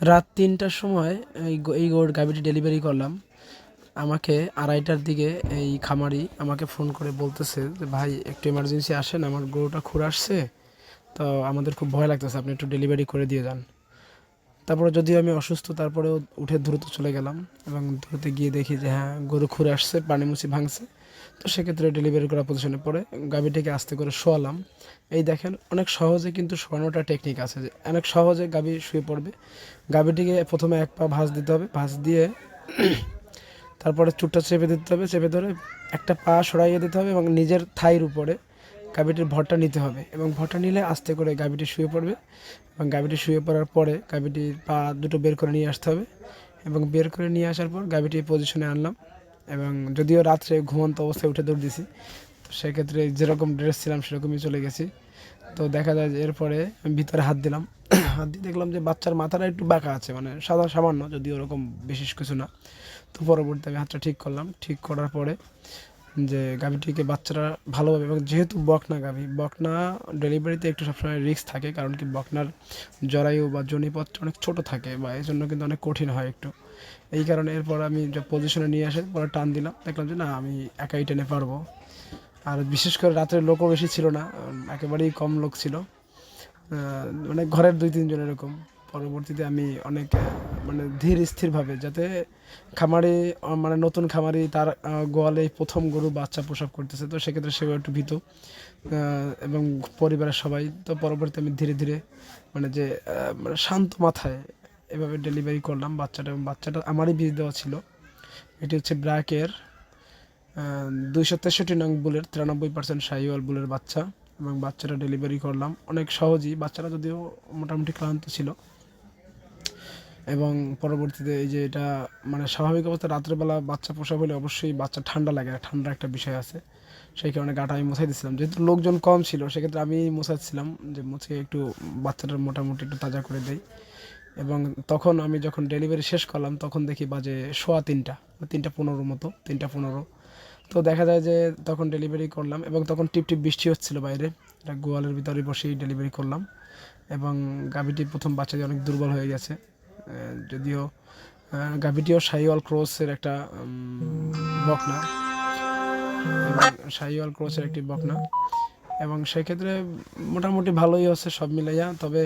রাত ৩টার সময় এই গাভীটি ডেলিভারি করলাম। আমাকে ২:৩০টার দিকে এই খামারি আমাকে ফোন করে বলতেছে যে, ভাই একটু এমার্জেন্সি আসেন, আমার গরুটা খুঁড়ে আসছে, তো আমাদের খুব ভয় লাগতেছে, আপনি একটু ডেলিভারি করে দিয়ে যান। তারপরে যদিও আমি অসুস্থ, তারপরেও উঠে দ্রুত চলে গেলাম এবং দ্রুত গিয়ে দেখি যে হ্যাঁ, গরু খুঁড়ে আসছে, পানিমুচি ভাঙছে। তো সেক্ষেত্রে ডেলিভারি করা পজিশনে পড়ে গাভীটিকে আস্তে করে শোয়ালাম। এই দেখেন, অনেক সহজে কিন্তু শোয়ানোটা টেকনিক আছে, যে অনেক সহজে গাভী শুয়ে পড়বে। গাভীটিকে প্রথমে এক পা ভাঁজ দিতে হবে, ভাঁজ দিয়ে তারপরে চুটটা চেপে দিতে হবে, চেপে ধরে একটা পা সরাইয়ে দিতে হবে এবং নিজের থাইয়ের উপরে গাভীটির ভরটা নিতে হবে এবং ভরটা নিলে আস্তে করে গাভীটি শুয়ে পড়বে এবং গাভীটি শুয়ে পড়ার পরে গাভীটির পা দুটো বের করে নিয়ে আসতে হবে এবং বের করে নিয়ে আসার পর গাভীটি পজিশনে আনলাম। এবং যদিও রাত্রে ঘুমন্ত অবস্থায় উঠে দৌড় দিছি, তো সেক্ষেত্রে যেরকম ড্রেস ছিলাম সেরকমই চলে গেছি। তো দেখা যায় যে এরপরে আমি ভিতরে হাত দিলাম, হাত দিয়ে দেখলাম যে বাচ্চার মাথাটা একটু বাঁকা আছে, মানে সামান্য, যদিও ওরকম বিশেষ কিছু না। তো পরবর্তীতে আমি হাতটা ঠিক করলাম, ঠিক করার পরে যে গাভীটিকে বাচ্চারা ভালোভাবে, এবং যেহেতু বকনা গাভী, বকনা ডেলিভারিতে একটু সবসময় রিস্ক থাকে, কারণ কি বকনার জরায়ু বা যোনিপথটা অনেক ছোট থাকে, বা এই জন্য কিন্তু অনেক কঠিন হয় একটু। এই কারণে এরপর আমি যে পজিশনে নিয়ে আসে পরে টান দিলাম, দেখলাম যে না, আমি একাই টেনে পারবো। আর বিশেষ করে রাতের লোকও বেশি ছিল না, একেবারেই কম লোক ছিল, মানে ঘরের ২-৩ জন এরকম। পরবর্তীতে আমি অনেক মানে ধীর স্থিরভাবে, যাতে খামারি মানে নতুন খামারি তার গোয়ালে প্রথম গরু বাচ্চা প্রসব করতেছে, তো সেক্ষেত্রে সেও একটু ভীত, এবং পরিবারের সবাই। তো পরবর্তীতে আমি ধীরে ধীরে মানে যে মানে শান্ত মাথায় এভাবে ডেলিভারি করলাম বাচ্চাটা, এবং বাচ্চাটা আমারই বীজ দেওয়া ছিল। এটি হচ্ছে ব্র্যাকের ২৬৩ নং বুলের ৯৩% শাহিওয়াল বুলের বাচ্চা, এবং বাচ্চাটা ডেলিভারি করলাম অনেক সহজেই। বাচ্চারা যদিও মোটামুটি ক্লান্ত ছিল, এবং পরবর্তীতে এই যে এটা মানে স্বাভাবিক অবস্থা রাত্রেবেলা বাচ্চা প্রসব হলে অবশ্যই বাচ্চা ঠান্ডা লাগে, ঠান্ডার একটা বিষয় আছে, সেই কারণে গাটা আমি মুছাই দিচ্ছিলাম, যেহেতু লোকজন কম ছিল সেক্ষেত্রে আমি মুছাচ্ছিলাম, যে মুছে একটু বাচ্চাটার মোটামুটি একটু তাজা করে দেই। এবং তখন আমি যখন ডেলিভারি শেষ করলাম তখন দেখি বাজে 3:15, 3:15 মতো, 3:15। তো দেখা যায় যে তখন ডেলিভারি করলাম, এবং তখন টিপটিপ বৃষ্টি হচ্ছিল বাইরে, এটা গোয়ালের ভিতরে বসেই ডেলিভারি করলাম। এবং গাভীটি প্রথম বাচ্চা দিয়ে অনেক দুর্বল হয়ে গেছে, যদিও গাভীটিও শাহিওয়াল ক্রসের একটা বকনা, এবং শাহিওয়াল ক্রসের একটি বকনা, এবং সেক্ষেত্রে মোটামুটি ভালোই হচ্ছে সব মিলাইয়া। তবে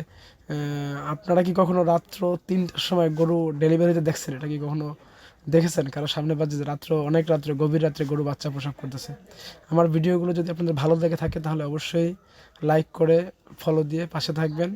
আপনারা কি কখনো রাত্র ৩টার সময় গরু ডেলিভারিতে দেখছেন? এটা কি কখনো দেখেছেন কারো সামনে, বাজে যে রাত্র, অনেক রাত্রে, গভীর রাত্রে গরু বাচ্চা প্রসব করতেছে? আমার ভিডিওগুলো যদি আপনাদের ভালো লেগে থাকে তাহলে অবশ্যই লাইক করে ফলো দিয়ে পাশে থাকবেন।